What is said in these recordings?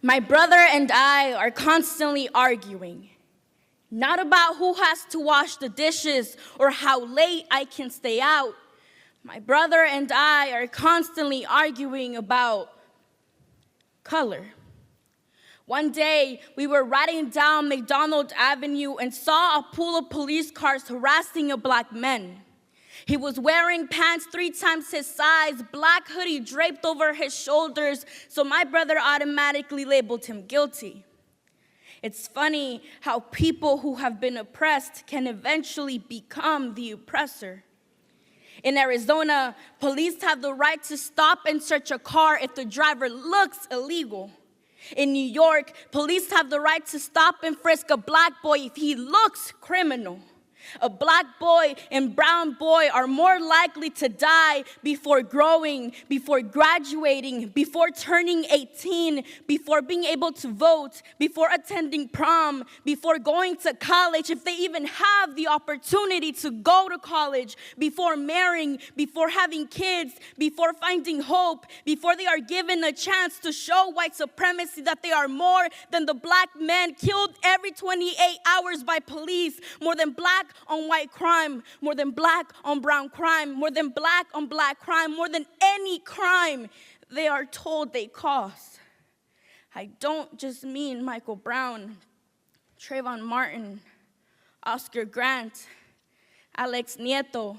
My brother and I are constantly arguing, not about who has to wash the dishes or how late I can stay out. My brother and I are constantly arguing about color. One day, we were riding down McDonald Avenue and saw a pool of police cars harassing a black man. He was wearing pants 3 times his size, black hoodie draped over his shoulders, so my brother automatically labeled him guilty. It's funny how people who have been oppressed can eventually become the oppressor. In Arizona, police have the right to stop and search a car if the driver looks illegal. In New York, police have the right to stop and frisk a black boy if he looks criminal. A black boy and brown boy are more likely to die before growing, before graduating, before turning 18, before being able to vote, before attending prom, before going to college, if they even have the opportunity to go to college, before marrying, before having kids, before finding hope, before they are given a chance to show white supremacy that they are more than the black men killed every 28 hours by police, more than black on white crime, more than black on brown crime, more than black on black crime, more than any crime they are told they cause. I don't just mean Michael Brown, Trayvon Martin, Oscar Grant, Alex Nieto.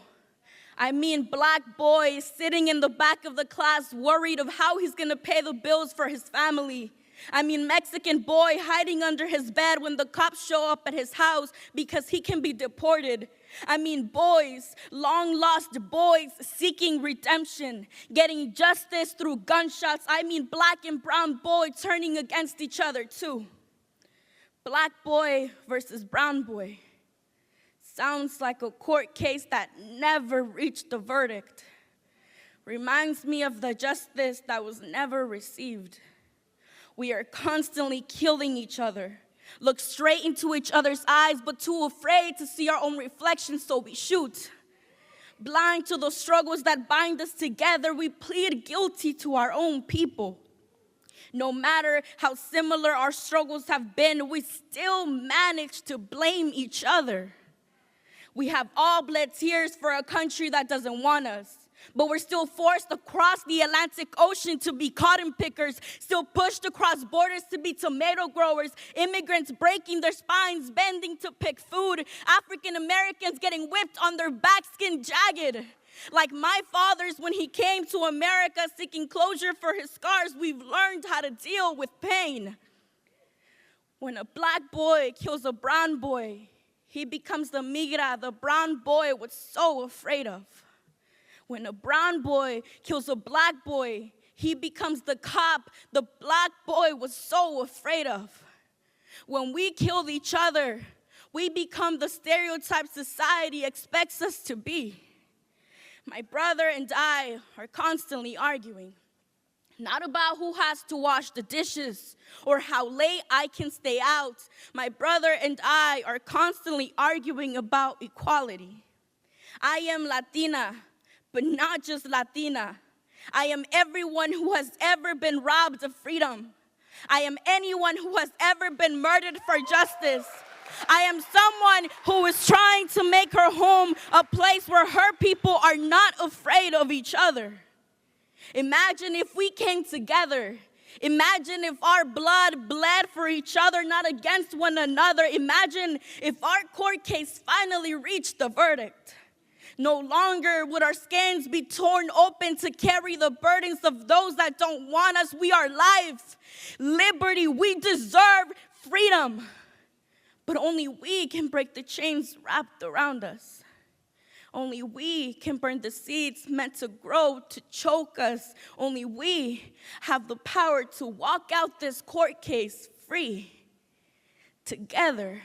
I mean black boys sitting in the back of the class worried of how he's gonna pay the bills for his family. I mean Mexican boy hiding under his bed when the cops show up at his house because he can be deported. I mean boys, long lost boys seeking redemption, getting justice through gunshots. I mean black and brown boy turning against each other too. Black boy versus brown boy. Sounds like a court case that never reached a verdict. Reminds me of the justice that was never received. We are constantly killing each other, look straight into each other's eyes, but too afraid to see our own reflections, so we shoot. Blind to the struggles that bind us together, we plead guilty to our own people. No matter how similar our struggles have been, we still manage to blame each other. We have all bled tears for a country that doesn't want us. But we're still forced across the Atlantic Ocean to be cotton pickers, still pushed across borders to be tomato growers, immigrants breaking their spines, bending to pick food, African Americans getting whipped on their back, skin jagged. Like my father's when he came to America seeking closure for his scars, we've learned how to deal with pain. When a black boy kills a brown boy, he becomes the migra the brown boy was so afraid of. When a brown boy kills a black boy, he becomes the cop the black boy was so afraid of. When we kill each other, we become the stereotype society expects us to be. My brother and I are constantly arguing, not about who has to wash the dishes or how late I can stay out. My brother and I are constantly arguing about equality. I am Latina, but not just Latina. I am everyone who has ever been robbed of freedom. I am anyone who has ever been murdered for justice. I am someone who is trying to make her home a place where her people are not afraid of each other. Imagine if we came together. Imagine if our blood bled for each other, not against one another. Imagine if our court case finally reached the verdict. No longer would our skins be torn open to carry the burdens of those that don't want us. We are life, liberty. We deserve freedom. But only we can break the chains wrapped around us. Only we can burn the seeds meant to grow, to choke us. Only we have the power to walk out this court case free, together.